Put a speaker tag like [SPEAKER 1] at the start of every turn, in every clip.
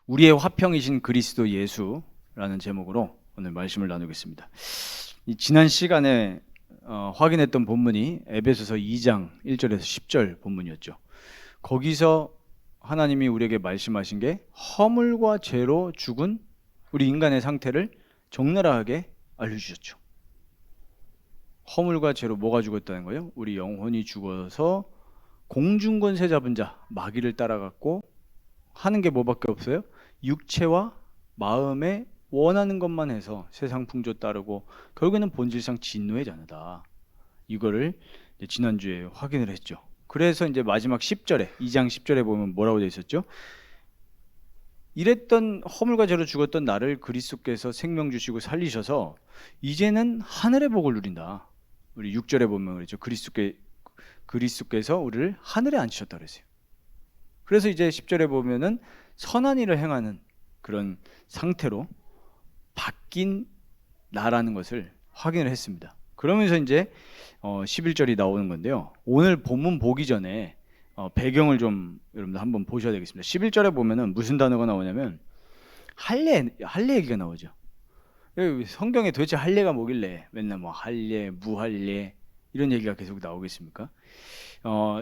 [SPEAKER 1] 우리의 화평이신 그리스도 예수라는 제목으로 오늘 말씀을 나누겠습니다. 지난 시간에 확인했던 본문이 에베소서 2장 1절에서 10절 본문이었죠. 거기서 하나님이 우리에게 말씀하신 게 허물과 죄로 죽은 우리 인간의 상태를 적나라하게 알려주셨죠. 허물과 죄로 뭐가 죽었다는 거예요? 우리 영혼이 죽어서 공중권세 잡은 자 마귀를 따라갔고 하는 게 뭐밖에 없어요? 육체와 마음에 원하는 것만 해서 세상 풍조 따르고 결국에는 본질상 진노의 자녀다. 이거를 지난주에 확인을 했죠. 그래서 이제 마지막 10절에 2장 10절에 보면 뭐라고 되어 있었죠? 이랬던 허물과 죄로 죽었던 나를 그리스도께서 생명 주시고 살리셔서 이제는 하늘의 복을 누린다. 우리 6절에 보면 그렇죠. 그리스도께서 우리를 하늘에 앉히셨다 그랬어요. 그래서 이제 10절에 보면은 선한 일을 행하는 그런 상태로 바뀐 나라는 것을 확인을 했습니다. 그러면서 이제 11절이 나오는 건데요. 오늘 본문 보기 전에 배경을 좀 여러분들 한번 보셔야 되겠습니다. 11절에 보면은 무슨 단어가 나오냐면 할례 얘기가 나오죠. 성경에 도대체 할례가 뭐길래 맨날 뭐 할례, 무할례 이런 얘기가 계속 나오겠습니까?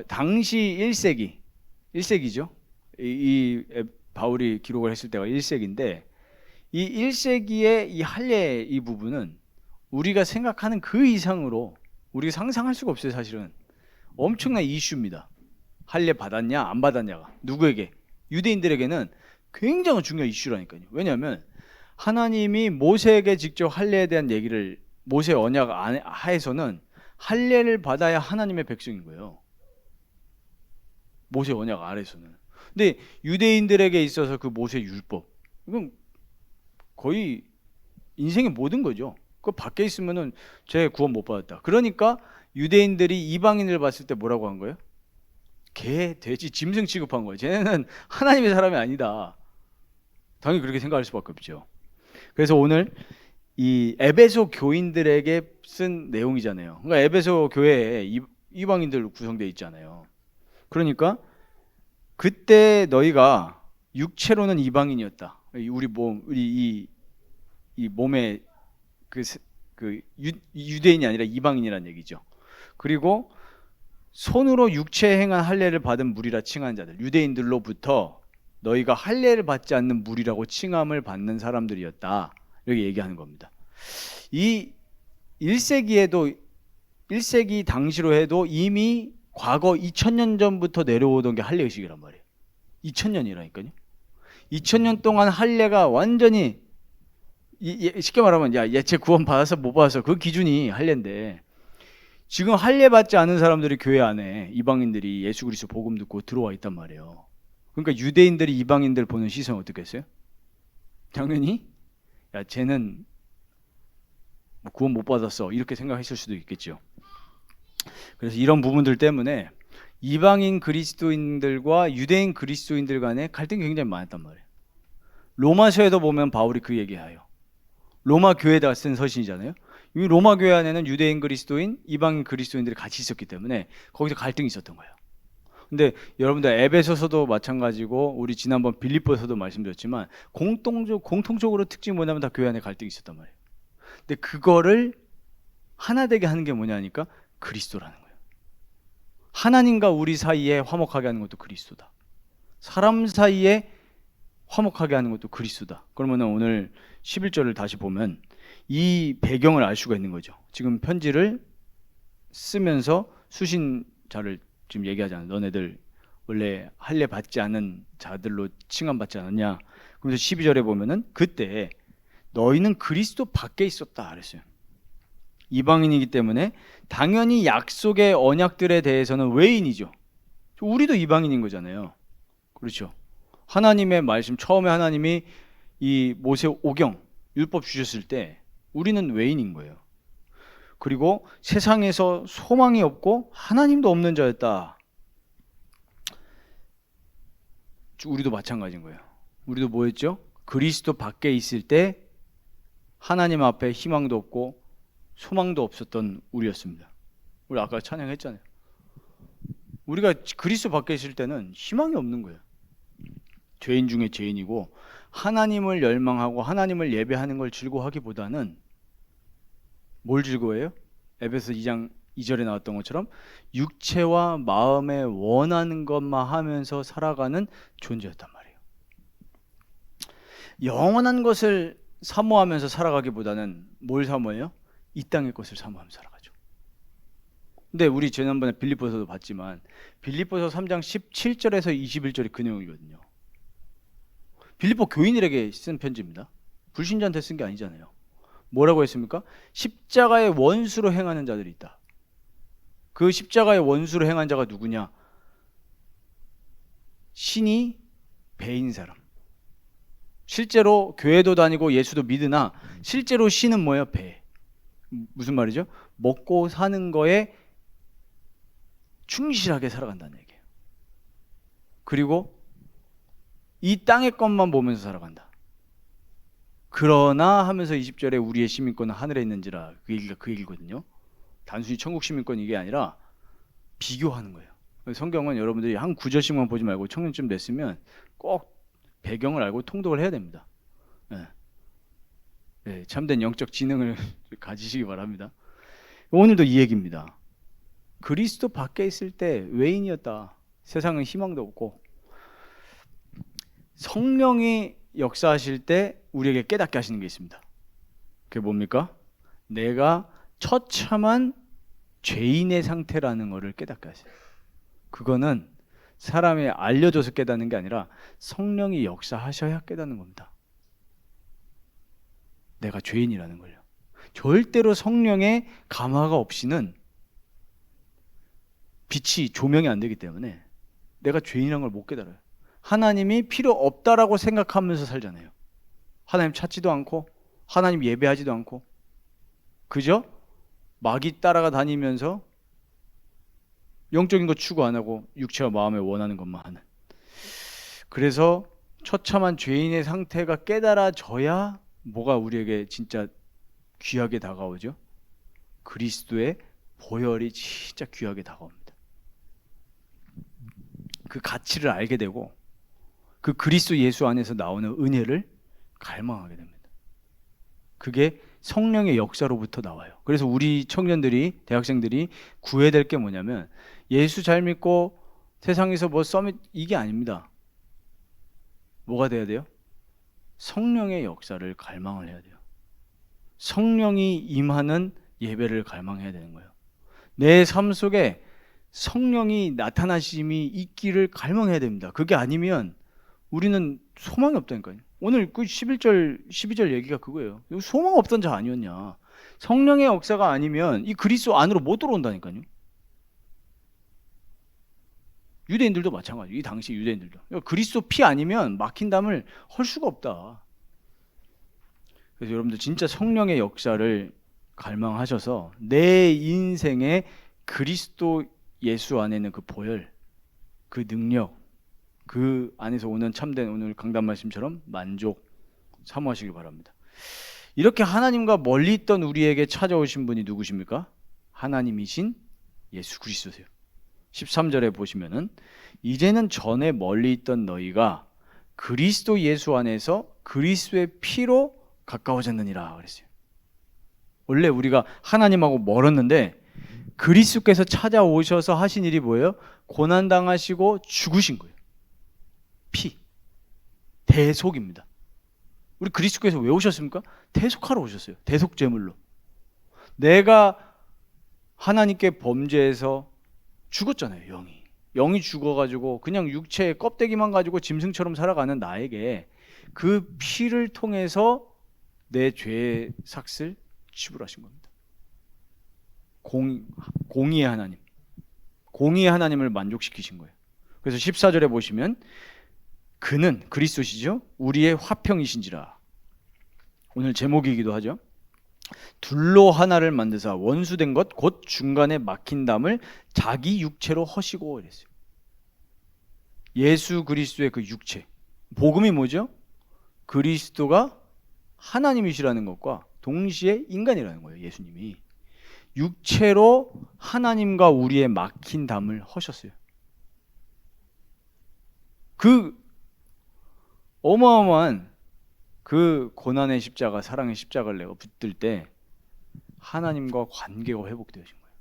[SPEAKER 1] 당시 1세기죠. 이 바울이 기록을 했을 때가 1세기인데 이 1세기의 이 할례 이 부분은 우리가 생각하는 그 이상으로 우리가 상상할 수가 없어요. 사실은 엄청난 이슈입니다. 할례 받았냐 안 받았냐가 누구에게? 유대인들에게는 굉장히 중요한 이슈라니까요. 왜냐하면 하나님이 모세에게 직접 할례에 대한 얘기를 모세 언약 하에서는 할례를 받아야 하나님의 백성인 거예요. 모세 언약 아래서는. 근데 유대인들에게 있어서 그 모세 율법 이건 거의 인생의 모든 거죠. 그 밖에 있으면은 쟤 구원 못 받았다. 그러니까 유대인들이 이방인을 봤을 때 뭐라고 한 거예요? 개, 돼지, 짐승 취급한 거예요. 쟤네는 하나님의 사람이 아니다. 당연히 그렇게 생각할 수밖에 없죠. 그래서 오늘 이 에베소 교인들에게 쓴 내용이잖아요. 그러니까 에베소 교회에 이방인들로 구성되어 있잖아요. 그러니까 그때 너희가 육체로는 이방인이었다. 우리 이 몸에 유대인이 아니라 이방인이라는 얘기죠. 그리고 손으로 육체에 행한 할례를 받은 무리라 칭한 자들, 유대인들로부터 너희가 할례를 받지 않는 무리라고 칭함을 받는 사람들이었다. 이렇게 얘기하는 겁니다. 이 1세기 당시로 해도 이미 과거 2000년 전부터 내려오던 게 할례 의식이란 말이에요. 2000년이라니까요. 2000년 동안 할례가 완전히 쉽게 말하면 쟤 구원 받아서 못 받아서 그 기준이 할례인데 지금 할례 받지 않은 사람들이 교회 안에 이방인들이 예수 그리스도 복음 듣고 들어와 있단 말이에요. 그러니까 유대인들이 이방인들 보는 시선은 어떻겠어요? 당연히 쟤는 구원 못 받았어 이렇게 생각했을 수도 있겠죠. 그래서 이런 부분들 때문에 이방인 그리스도인들과 유대인 그리스도인들 간에 갈등이 굉장히 많았단 말이에요. 로마서에도 보면 바울이 그 얘기해요. 로마 교회에다 쓴 서신이잖아요. 이 로마 교회 안에는 유대인 그리스도인, 이방인 그리스도인들이 같이 있었기 때문에 거기서 갈등이 있었던 거예요. 근데 여러분들 에베소서도 마찬가지고 우리 지난번 빌립보서도 말씀드렸지만 공통적으로 특징이 뭐냐면 다 교회 안에 갈등이 있었단 말이에요. 근데 그거를 하나 되게 하는 게 뭐냐니까 그리스도라는 거예요. 하나님과 우리 사이에 화목하게 하는 것도 그리스도다. 사람 사이에 화목하게 하는 것도 그리스도다. 그러면 오늘 11절을 다시 보면 이 배경을 알 수가 있는 거죠. 지금 편지를 쓰면서 수신자를 지금 얘기하잖아요. 너네들 원래 할례 받지 않은 자들로 칭함받지 않았냐. 그래서 12절에 보면은 그때 너희는 그리스도 밖에 있었다 그랬어요. 이방인이기 때문에 당연히 약속의 언약들에 대해서는 외인이죠. 우리도 이방인인 거잖아요. 그렇죠. 하나님의 말씀, 처음에 하나님이 이 모세 오경 율법 주셨을 때 우리는 외인인 거예요. 그리고 세상에서 소망이 없고 하나님도 없는 자였다. 우리도 마찬가지인 거예요. 우리도 뭐 했죠? 그리스도 밖에 있을 때 하나님 앞에 희망도 없고 소망도 없었던 우리였습니다. 우리 아까 찬양했잖아요. 우리가 그리스도 밖에 있을 때는 희망이 없는 거예요. 죄인 중에 죄인이고 하나님을 열망하고 하나님을 예배하는 걸 즐거워하기보다는 뭘 즐거워해요? 에베소 2장 2절에 나왔던 것처럼 육체와 마음에 원하는 것만 하면서 살아가는 존재였단 말이에요. 영원한 것을 사모하면서 살아가기보다는 뭘 사모해요? 이 땅의 것을 사모하면서 살아가죠. 근데 우리 지난번에 빌립보서도 봤지만 빌립보서 3장 17절에서 21절이 그 내용이거든요. 빌립보 교인들에게 쓴 편지입니다. 불신자한테 쓴 게 아니잖아요. 뭐라고 했습니까? 십자가의 원수로 행하는 자들이 있다. 그 십자가의 원수로 행한 자가 누구냐? 신이 배인 사람. 실제로 교회도 다니고 예수도 믿으나 실제로 신은 뭐예요? 배. 무슨 말이죠? 먹고 사는 거에 충실하게 살아간다는 얘기예요. 그리고 이 땅의 것만 보면서 살아간다. 그러나 하면서 20절에 우리의 시민권은 하늘에 있는지라, 그 얘기가 그 얘기거든요. 단순히 천국 시민권 이게 아니라 비교하는 거예요. 성경은 여러분들이 한 구절씩만 보지 말고 청년쯤 됐으면 꼭 배경을 알고 통독을 해야 됩니다. 네. 네, 참된 영적 지능을 가지시기 바랍니다. 오늘도 이 얘기입니다. 그리스도 밖에 있을 때 외인이었다. 세상은 희망도 없고 성령이 역사하실 때 우리에게 깨닫게 하시는 게 있습니다. 그게 뭡니까? 내가 처참한 죄인의 상태라는 것을 깨닫게 하세요. 그거는 사람이 알려줘서 깨닫는 게 아니라 성령이 역사하셔야 깨닫는 겁니다. 내가 죄인이라는 걸요. 절대로 성령의 감화가 없이는 빛이 조명이 안 되기 때문에 내가 죄인이라는 걸 못 깨달아요. 하나님이 필요 없다라고 생각하면서 살잖아요. 하나님 찾지도 않고 하나님 예배하지도 않고 그저 마귀 따라가 다니면서 영적인 거 추구 안 하고 육체와 마음에 원하는 것만 하는. 그래서 처참한 죄인의 상태가 깨달아져야 뭐가 우리에게 진짜 귀하게 다가오죠? 그리스도의 보혈이 진짜 귀하게 다가옵니다. 그 가치를 알게 되고 그 그리스도 예수 안에서 나오는 은혜를 갈망하게 됩니다. 그게 성령의 역사로부터 나와요. 그래서 우리 청년들이, 대학생들이 구해야 될 게 뭐냐면 예수 잘 믿고 세상에서 뭐 서밋 이게 아닙니다. 뭐가 돼야 돼요? 성령의 역사를 갈망을 해야 돼요. 성령이 임하는 예배를 갈망해야 되는 거예요. 내 삶 속에 성령이 나타나심이 있기를 갈망해야 됩니다. 그게 아니면 우리는 소망이 없다니까요. 오늘 그 11절, 12절 얘기가 그거예요. 소망 없던 자 아니었냐. 성령의 역사가 아니면 이 그리스도 안으로 못 들어온다니까요. 유대인들도 마찬가지예요. 이 당시 유대인들도. 그리스도 피 아니면 막힌 담을 헐 수가 없다. 그래서 여러분들 진짜 성령의 역사를 갈망하셔서 내 인생에 그리스도 예수 안에 있는 그 보혈, 그 능력, 그 안에서 오는 참된 오늘 강단 말씀처럼 만족 사모하시기 바랍니다. 이렇게 하나님과 멀리 있던 우리에게 찾아오신 분이 누구십니까? 하나님이신 예수 그리스도세요. 13절에 보시면은 이제는 전에 멀리 있던 너희가 그리스도 예수 안에서 그리스도의 피로 가까워졌느니라 그랬어요. 원래 우리가 하나님하고 멀었는데 그리스도께서 찾아오셔서 하신 일이 뭐예요? 고난당하시고 죽으신 거예요. 피, 대속입니다. 우리 그리스도께서 왜 오셨습니까? 대속하러 오셨어요. 대속제물로. 내가 하나님께 범죄해서 죽었잖아요. 영이 죽어가지고 그냥 육체의 껍데기만 가지고 짐승처럼 살아가는 나에게 그 피를 통해서 내 죄의 삭을 지불하신 겁니다. 공의의 하나님, 공의의 하나님을 만족시키신 거예요. 그래서 14절에 보시면 그는 그리스도시죠. 우리의 화평이신지라. 오늘 제목이기도 하죠. 둘로 하나를 만드사 원수된 것 곧 중간에 막힌 담을 자기 육체로 허시고 이랬어요. 예수 그리스도의 그 육체. 복음이 뭐죠? 그리스도가 하나님이시라는 것과 동시에 인간이라는 거예요. 예수님이 육체로 하나님과 우리의 막힌 담을 허셨어요. 그 어마어마한 그 고난의 십자가, 사랑의 십자가를 내가 붙들 때 하나님과 관계가 회복되어진 거예요.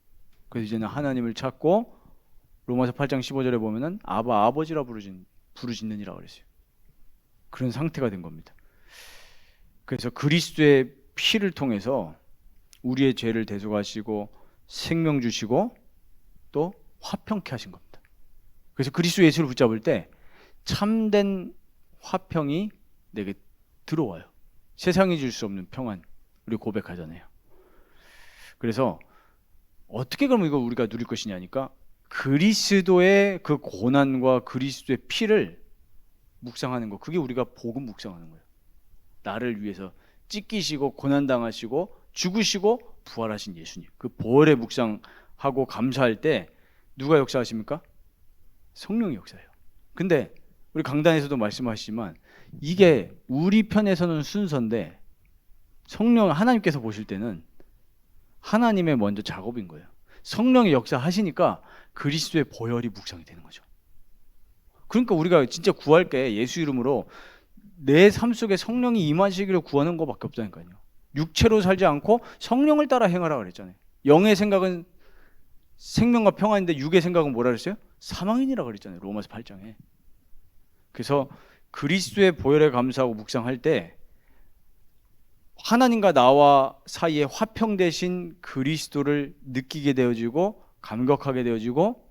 [SPEAKER 1] 그래서 이제는 하나님을 찾고 로마서 8장 15절에 보면은 아바 아버지라 부르짖느니라 그랬어요. 그런 상태가 된 겁니다. 그래서 그리스도의 피를 통해서 우리의 죄를 대속하시고 생명 주시고 또 화평케 하신 겁니다. 그래서 그리스도 예수를 붙잡을 때 참된 화평이 내게 들어와요. 세상이 줄 수 없는 평안, 우리 고백하잖아요. 그래서 어떻게 그러면 이걸 우리가 누릴 것이냐니까 그리스도의 그 고난과 그리스도의 피를 묵상하는 거, 그게 우리가 복음 묵상하는 거예요. 나를 위해서 찢기시고 고난당하시고 죽으시고 부활하신 예수님, 그 보혈의 묵상하고 감사할 때 누가 역사하십니까? 성령이 역사해요. 근데 우리 강단에서도 말씀하시지만 이게 우리 편에서는 순서인데 성령, 하나님께서 보실 때는 하나님의 먼저 작업인 거예요. 성령이 역사하시니까 그리스도의 보혈이 묵상이 되는 거죠. 그러니까 우리가 진짜 구할 게 예수 이름으로 내 삶 속에 성령이 임하시기를 구하는 것밖에 없다니까요. 육체로 살지 않고 성령을 따라 행하라 그랬잖아요. 영의 생각은 생명과 평안인데 육의 생각은 뭐라 그랬어요? 사망이니라 그랬잖아요. 로마서 8장에. 그래서 그리스도의 보혈에 감사하고 묵상할 때 하나님과 나와 사이에 화평 되신 그리스도를 느끼게 되어지고 감격하게 되어지고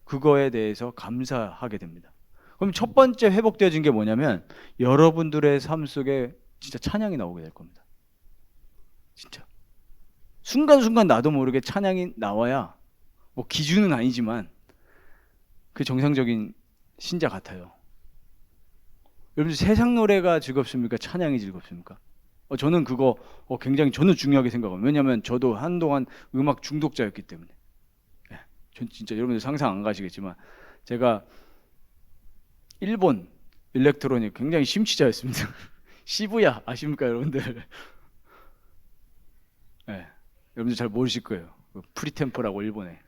[SPEAKER 1] 그거에 대해서 감사하게 됩니다. 그럼 첫 번째 회복되어진 게 뭐냐면 여러분들의 삶 속에 진짜 찬양이 나오게 될 겁니다. 진짜 순간순간 나도 모르게 찬양이 나와야 뭐 기준은 아니지만 그 정상적인 신자 같아요. 여러분 세상 노래가 즐겁습니까? 찬양이 즐겁습니까? 저는 그거 굉장히 저는 중요하게 생각합니다. 왜냐하면 저도 한동안 음악 중독자였기 때문에. 전 진짜 여러분들 상상 안 가시겠지만 제가 일본 일렉트로닉 굉장히 심취자였습니다. 시부야 아십니까 여러분들? 네, 여러분들 잘 모르실 거예요. 프리템포라고 일본에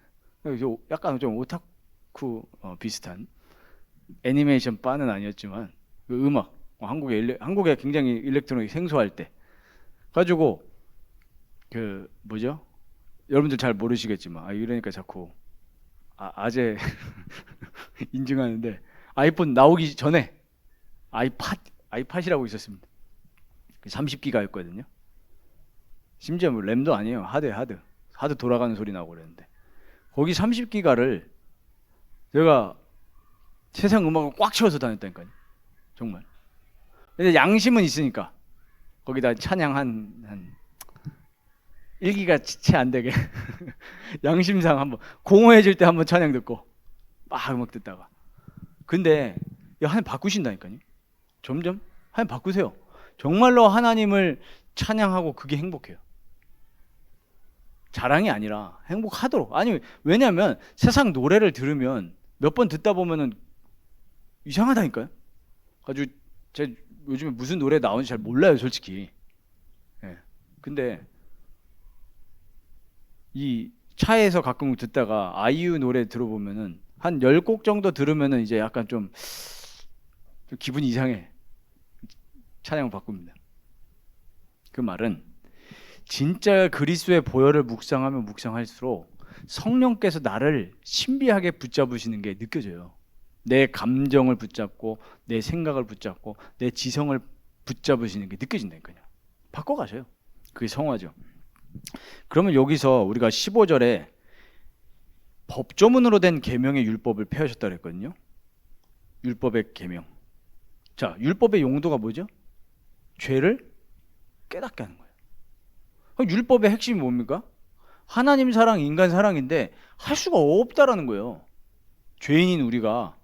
[SPEAKER 1] 약간 좀 오타쿠 비슷한 애니메이션 바는 아니었지만 그 음악 한국에 굉장히 일렉트로닉 생소할 때 가지고 그 뭐죠? 여러분들 잘 모르시겠지만 이러니까 자꾸 아재 인증하는데 아이폰 나오기 전에 아이팟이라고 있었습니다. 30기가였거든요. 심지어 뭐 램도 아니에요. 하드 돌아가는 소리 나고 그랬는데 거기 30기가를 제가 세상 음악을 꽉 채워서 다녔다니까요. 정말. 근데 양심은 있으니까 거기다 찬양 한 1기가 채 안 되게 양심상 한번 공허해질 때 한번 찬양 듣고 막 음악 듣다가 근데 하나님 바꾸신다니까요. 점점 하나님 바꾸세요. 정말로 하나님을 찬양하고 그게 행복해요. 자랑이 아니라 행복하도록. 아니 왜냐하면 세상 노래를 들으면 몇 번 듣다 보면은 이상하다니까요. 아주 제가 요즘에 무슨 노래 나오는지 잘 몰라요 솔직히. 근데 이 차에서 가끔 듣다가 아이유 노래 들어보면은 한 10곡 정도 들으면은 이제 약간 좀 기분이 이상해. 찬양을 바꿉니다. 그 말은 진짜 그리스도의 보혈을 묵상하면 묵상할수록 성령께서 나를 신비하게 붙잡으시는 게 느껴져요. 내 감정을 붙잡고 내 생각을 붙잡고 내 지성을 붙잡으시는 게 느껴진다니까요. 바꿔가셔요. 그게 성화죠. 그러면 여기서 우리가 15절에 법조문으로 된 계명의 율법을 폐하셨다 그랬거든요. 율법의 계명. 자, 율법의 용도가 뭐죠? 죄를 깨닫게 하는 거예요. 그럼 율법의 핵심이 뭡니까? 하나님 사랑, 인간 사랑인데 할 수가 없다라는 거예요. 죄인인 우리가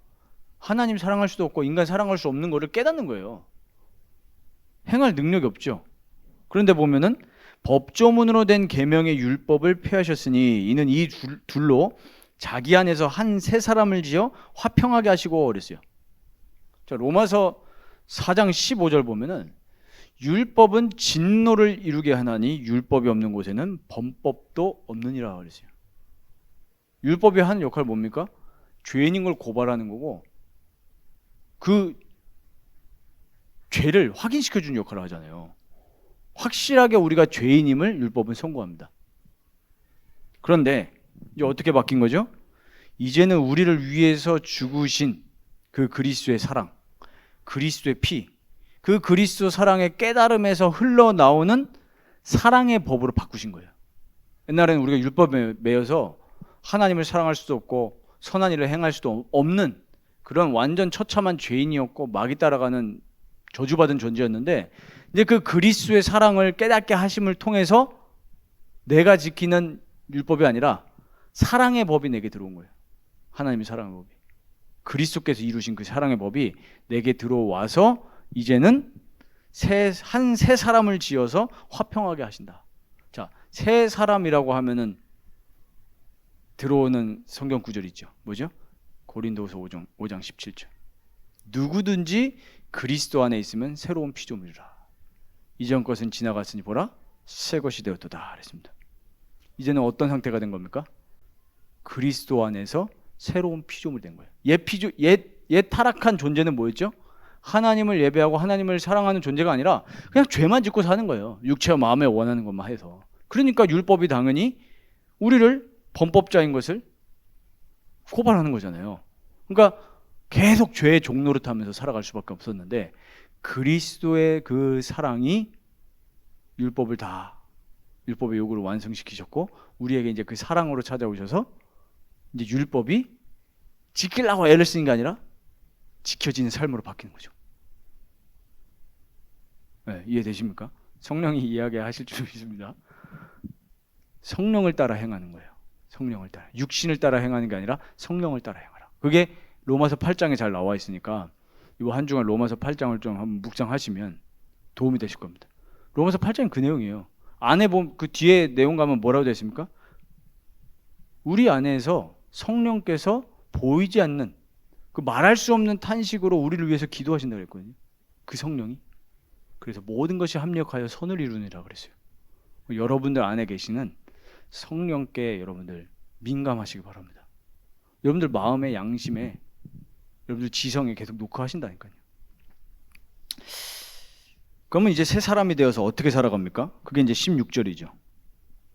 [SPEAKER 1] 하나님 사랑할 수도 없고 인간 사랑할 수 없는 거를 깨닫는 거예요. 행할 능력이 없죠. 그런데 보면은 법조문으로 된 계명의 율법을 폐하셨으니 이는 이 둘로 자기 안에서 한 세 사람을 지어 화평하게 하시고 그랬어요. 자, 로마서 4장 15절 보면은 율법은 진노를 이루게 하나니 율법이 없는 곳에는 범법도 없느니라 그랬어요. 율법이 하는 역할 뭡니까? 죄인인 걸 고발하는 거고 그 죄를 확인시켜 주는 역할을 하잖아요. 확실하게 우리가 죄인임을 율법은 선고합니다. 그런데 이제 어떻게 바뀐 거죠? 이제는 우리를 위해서 죽으신 그 그리스도의 사랑, 그리스도의 피, 그 그리스도 사랑의 깨달음에서 흘러나오는 사랑의 법으로 바꾸신 거예요. 옛날에는 우리가 율법에 매여서 하나님을 사랑할 수도 없고 선한 일을 행할 수도 없는 그런 완전 처참한 죄인이었고 마귀 따라가는 저주받은 존재였는데, 이제 그 그리스도의 사랑을 깨닫게 하심을 통해서 내가 지키는 율법이 아니라 사랑의 법이 내게 들어온 거예요. 하나님의 사랑의 법이, 그리스도께서 이루신 그 사랑의 법이 내게 들어와서 이제는 한 새 사람을 지어서 화평하게 하신다. 자, 새 사람이라고 하면은 들어오는 성경 구절이 있죠. 뭐죠? 고린도후서 5장 17절. 누구든지 그리스도 안에 있으면 새로운 피조물이라. 이전 것은 지나갔으니 보라 새 것이 되었도다 그랬습니다. 이제는 어떤 상태가 된 겁니까? 그리스도 안에서 새로운 피조물이 된 거예요. 옛 타락한 존재는 뭐였죠? 하나님을 예배하고 하나님을 사랑하는 존재가 아니라 그냥 죄만 짓고 사는 거예요. 육체와 마음에 원하는 것만 해서. 그러니까 율법이 당연히 우리를 범법자인 것을 고발하는 거잖아요. 그러니까 계속 죄의 종노릇하면서 살아갈 수밖에 없었는데, 그리스도의 그 사랑이 율법의 요구를 완성시키셨고, 우리에게 이제 그 사랑으로 찾아오셔서 이제 율법이 지키려고 애를 쓰는 게 아니라 지켜지는 삶으로 바뀌는 거죠. 네, 이해되십니까? 성령이 이야기하실 줄 믿습니다. 성령을 따라 행하는 거예요. 성령을 따라. 육신을 따라 행하는 게 아니라 성령을 따라 행하라. 그게 로마서 8장에 잘 나와 있으니까 이거 한 주간 로마서 8장을 좀 한번 묵상하시면 도움이 되실 겁니다. 로마서 8장은 그 내용이에요. 안에 보면 그 뒤에 내용 가면 뭐라고 되어 있습니까? 우리 안에서 성령께서 보이지 않는 그 말할 수 없는 탄식으로 우리를 위해서 기도하신다고 그랬거든요. 그 성령이. 그래서 모든 것이 합력하여 선을 이루느니라 그랬어요. 여러분들 안에 계시는 성령께 여러분들 민감하시기 바랍니다. 여러분들 마음에, 양심에, 여러분들 지성에 계속 녹화하신다니까요. 그러면 이제 새 사람이 되어서 어떻게 살아갑니까? 그게 이제 16절이죠.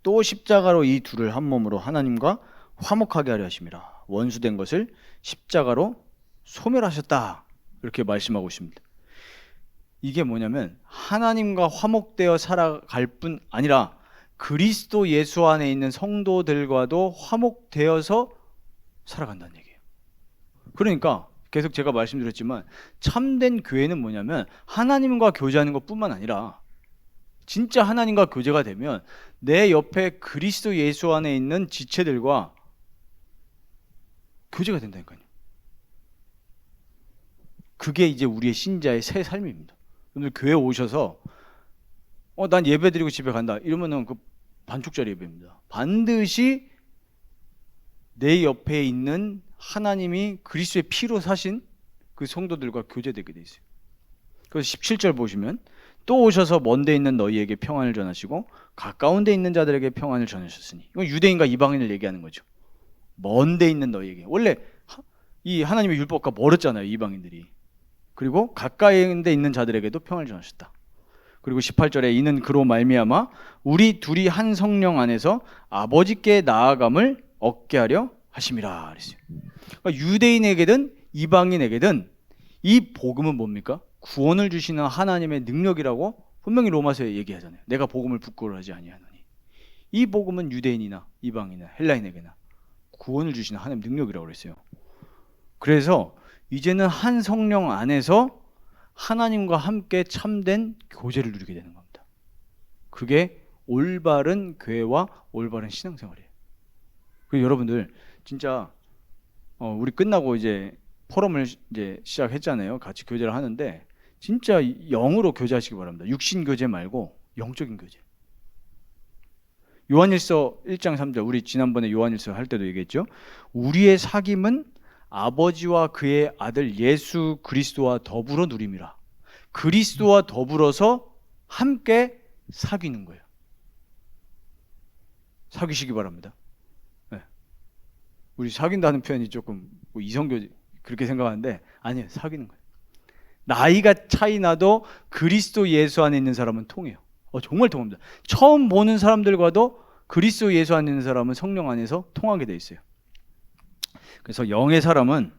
[SPEAKER 1] 또 십자가로 이 둘을 한 몸으로 하나님과 화목하게 하려 하심이라. 원수된 것을 십자가로 소멸하셨다. 이렇게 말씀하고 있습니다. 이게 뭐냐면 하나님과 화목되어 살아갈 뿐 아니라 그리스도 예수 안에 있는 성도들과도 화목되어서 살아간다는 얘기예요. 그러니까 계속 제가 말씀드렸지만 참된 교회는 뭐냐면 하나님과 교제하는 것뿐만 아니라 진짜 하나님과 교제가 되면 내 옆에 그리스도 예수 안에 있는 지체들과 교제가 된다니까요. 그게 이제 우리의 신자의 새 삶입니다. 여러분들 교회 오셔서 난 예배 드리고 집에 간다 이러면은 그 반쪽짜리 예배입니다. 반드시 내 옆에 있는 하나님이 그리스도의 피로 사신 그 성도들과 교제되게 돼 있어요. 그래서 17절 보시면 또 오셔서 먼 데 있는 너희에게 평안을 전하시고 가까운 데 있는 자들에게 평안을 전하셨으니, 이건 유대인과 이방인을 얘기하는 거죠. 먼 데 있는 너희에게. 원래 이 하나님의 율법과 멀었잖아요, 이방인들이. 그리고 가까이 데 있는 자들에게도 평안을 전하셨다. 그리고 18절에 이는 그로 말미암아 우리 둘이 한 성령 안에서 아버지께 나아감을 얻게 하려 하심이라 그랬어요. 그러니까 유대인에게든 이방인에게든 이 복음은 뭡니까? 구원을 주시는 하나님의 능력이라고 분명히 로마서에 얘기하잖아요. 내가 복음을 부끄러워하지 아니하노니. 이 복음은 유대인이나 이방인이나 헬라인에게나 구원을 주시는 하나님의 능력이라고 그랬어요. 그래서 이제는 한 성령 안에서 하나님과 함께 참된 교제를 누리게 되는 겁니다. 그게 올바른 교회와 올바른 신앙생활이에요. 그리고 여러분들 진짜 우리 끝나고 이제 포럼을 이제 시작했잖아요. 같이 교제를 하는데 진짜 영으로 교제하시기 바랍니다. 육신 교제 말고 영적인 교제. 요한일서 1장 3절, 우리 지난번에 요한일서 할 때도 얘기했죠. 우리의 사귐은 아버지와 그의 아들 예수 그리스도와 더불어 누림이라. 그리스도와 더불어서 함께 사귀는 거예요. 사귀시기 바랍니다. 네. 우리 사귄다는 표현이 조금 이성교 그렇게 생각하는데 아니에요. 사귀는 거예요. 나이가 차이 나도 그리스도 예수 안에 있는 사람은 통해요. 정말 통합니다. 처음 보는 사람들과도 그리스도 예수 안에 있는 사람은 성령 안에서 통하게 돼 있어요. 그래서 영의 사람은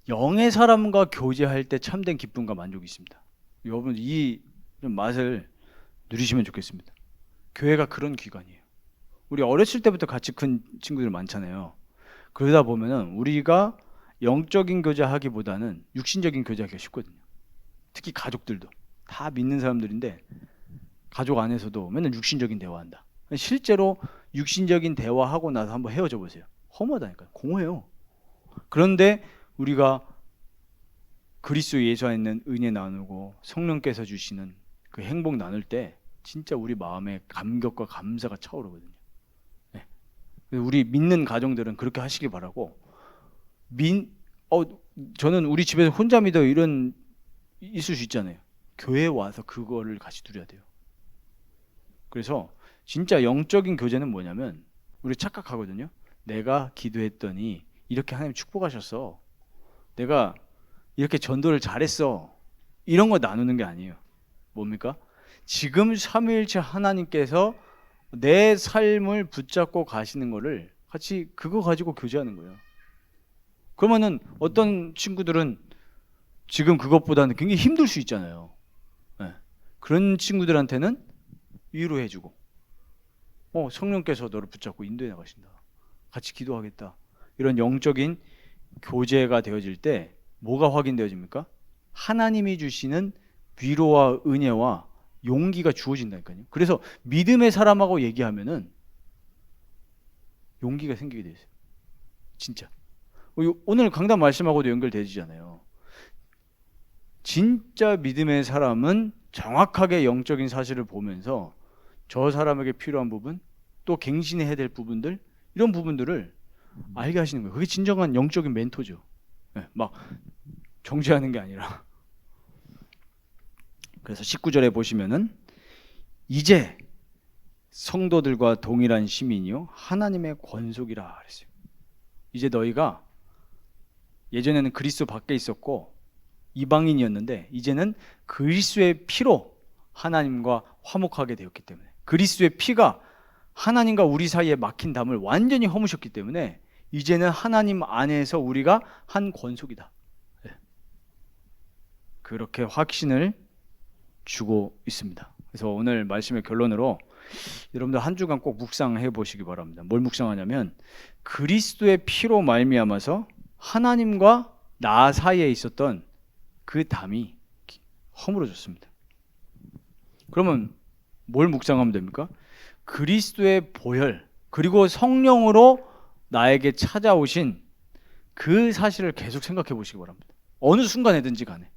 [SPEAKER 1] 영의 사람과 교제할 때 참된 기쁨과 만족이 있습니다. 여러분 이 맛을 누리시면 좋겠습니다. 교회가 그런 기관이에요. 우리 어렸을 때부터 같이 큰 친구들 많잖아요. 그러다 보면은 우리가 영적인 교제하기보다는 육신적인 교제하기가 쉽거든요. 특히 가족들도 다 믿는 사람들인데 가족 안에서도 맨날 육신적인 대화한다. 실제로 육신적인 대화하고 나서 한번 헤어져 보세요. 허무하다니까요. 공허해요. 그런데 우리가 그리스도 예수 안에 있는 은혜 나누고 성령께서 주시는 그 행복 나눌 때 진짜 우리 마음에 감격과 감사가 차오르거든요. 네. 우리 믿는 가정들은 그렇게 하시길 바라고. 저는 우리 집에서 혼자 믿어 이런 있을 수 있잖아요. 교회에 와서 그거를 같이 누려야 돼요. 그래서 진짜 영적인 교제는 뭐냐면 우리 착각하거든요. 내가 기도했더니 이렇게 하나님 축복하셨어. 내가 이렇게 전도를 잘했어. 이런 거 나누는 게 아니에요. 뭡니까? 지금 삼위일체 하나님께서 내 삶을 붙잡고 가시는 거를 같이 그거 가지고 교제하는 거예요. 그러면은 어떤 친구들은 지금 그것보다는 굉장히 힘들 수 있잖아요. 네. 그런 친구들한테는 위로해주고 성령께서 너를 붙잡고 인도해 나가신다. 같이 기도하겠다. 이런 영적인 교제가 되어질 때 뭐가 확인되어집니까? 하나님이 주시는 위로와 은혜와 용기가 주어진다니까요. 그래서 믿음의 사람하고 얘기하면은 용기가 생기게 돼 있어요. 진짜. 오늘 강단 말씀하고도 연결되지잖아요. 진짜 믿음의 사람은 정확하게 영적인 사실을 보면서 저 사람에게 필요한 부분, 또 갱신해야 될 부분들, 이런 부분들을 알게 하시는 거예요. 그게 진정한 영적인 멘토죠. 네, 막 정죄하는 게 아니라. 그래서 19절에 보시면은 이제 성도들과 동일한 시민이요 하나님의 권속이라 그랬어요. 이제 너희가 예전에는 그리스도 밖에 있었고 이방인이었는데 이제는 그리스도의 피로 하나님과 화목하게 되었기 때문에, 그리스도의 피가 하나님과 우리 사이에 막힌 담을 완전히 허무셨기 때문에 이제는 하나님 안에서 우리가 한 권속이다. 그렇게 확신을 주고 있습니다. 그래서 오늘 말씀의 결론으로 여러분들 한 주간 꼭 묵상해 보시기 바랍니다. 뭘 묵상하냐면 그리스도의 피로 말미암아서 하나님과 나 사이에 있었던 그 담이 허물어졌습니다. 그러면 뭘 묵상하면 됩니까? 그리스도의 보혈 그리고 성령으로 나에게 찾아오신 그 사실을 계속 생각해 보시기 바랍니다. 어느 순간에든지 간에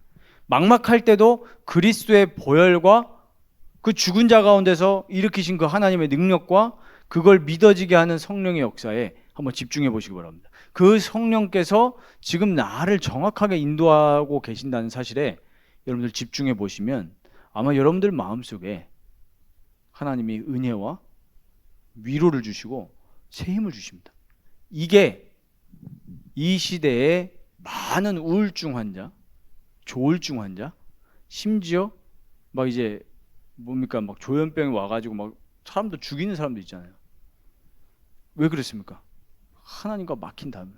[SPEAKER 1] 막막할 때도 그리스도의 보혈과 그 죽은 자 가운데서 일으키신 그 하나님의 능력과 그걸 믿어지게 하는 성령의 역사에 한번 집중해 보시기 바랍니다. 그 성령께서 지금 나를 정확하게 인도하고 계신다는 사실에 여러분들 집중해 보시면 아마 여러분들 마음속에 하나님이 은혜와 위로를 주시고 새 힘을 주십니다. 이게 이 시대에 많은 우울증 환자, 조울증 환자, 심지어 막 이제 뭡니까 막 조현병이 와가지고 막 사람도 죽이는 사람도 있잖아요. 왜 그랬습니까? 하나님과 막힌 다음에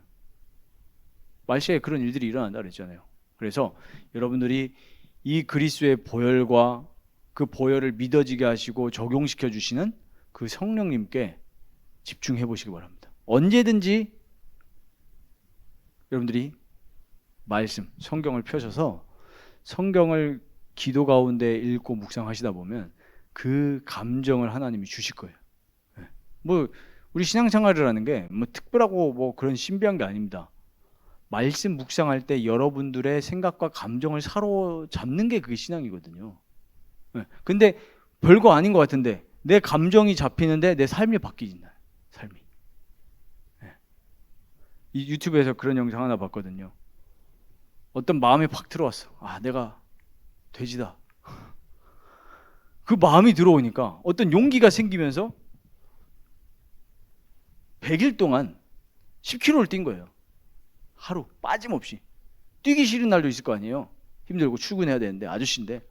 [SPEAKER 1] 말세에 그런 일들이 일어난다 그랬잖아요. 그래서 여러분들이 이 그리스도의 보혈과 그 보혈을 믿어지게 하시고 적용시켜 주시는 그 성령님께 집중해 보시기 바랍니다. 언제든지 여러분들이 말씀, 성경을 펴셔서 성경을 기도 가운데 읽고 묵상하시다 보면 그 감정을 하나님이 주실 거예요. 뭐 우리 신앙생활을 하는 게 뭐 특별하고 뭐 그런 신비한 게 아닙니다. 말씀 묵상할 때 여러분들의 생각과 감정을 사로잡는 게 그게 신앙이거든요. 근데 별거 아닌 것 같은데 내 감정이 잡히는데 내 삶이 바뀌진다. 삶이. 이 유튜브에서 그런 영상 하나 봤거든요. 어떤 마음이 팍 들어왔어. 아, 내가 돼지다. 그 마음이 들어오니까 어떤 용기가 생기면서 100일 동안 10km를 뛴 거예요. 하루 빠짐없이. 뛰기 싫은 날도 있을 거 아니에요. 힘들고 출근해야 되는데 아저씨인데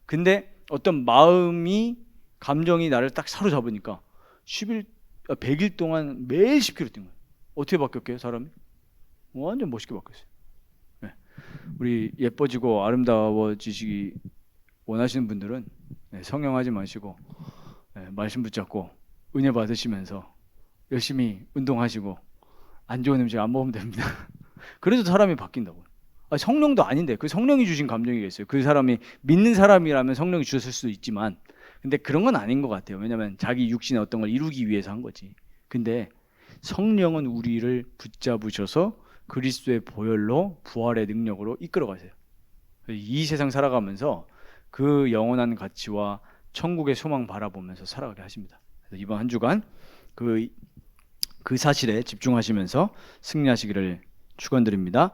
[SPEAKER 1] 근데 어떤 마음이 감정이 나를 딱 사로잡으니까 100일 동안 매일 10km 뛴 거예요. 어떻게 바뀌었게요 사람이? 완전 멋있게 바뀌었어요. 네. 우리 예뻐지고 아름다워지시기 원하시는 분들은 성령하지 마시고 말씀 붙잡고 은혜 받으시면서 열심히 운동하시고 안 좋은 음식 안 먹으면 됩니다. 그래도 사람이 바뀐다고요. 성령도 아닌데 그 성령이 주신 감정이겠어요. 그 사람이 믿는 사람이라면 성령이 주셨을 수도 있지만 근데 그런 건 아닌 것 같아요. 왜냐하면 자기 육신의 어떤 걸 이루기 위해서 한 거지. 근데 성령은 우리를 붙잡으셔서 그리스도의 보혈로 부활의 능력으로 이끌어 가세요. 이 세상 살아가면서 그 영원한 가치와 천국의 소망 바라보면서 살아가게 하십니다. 그래서 이번 한 주간 그 사실에 집중하시면서 승리하시기를 축원드립니다.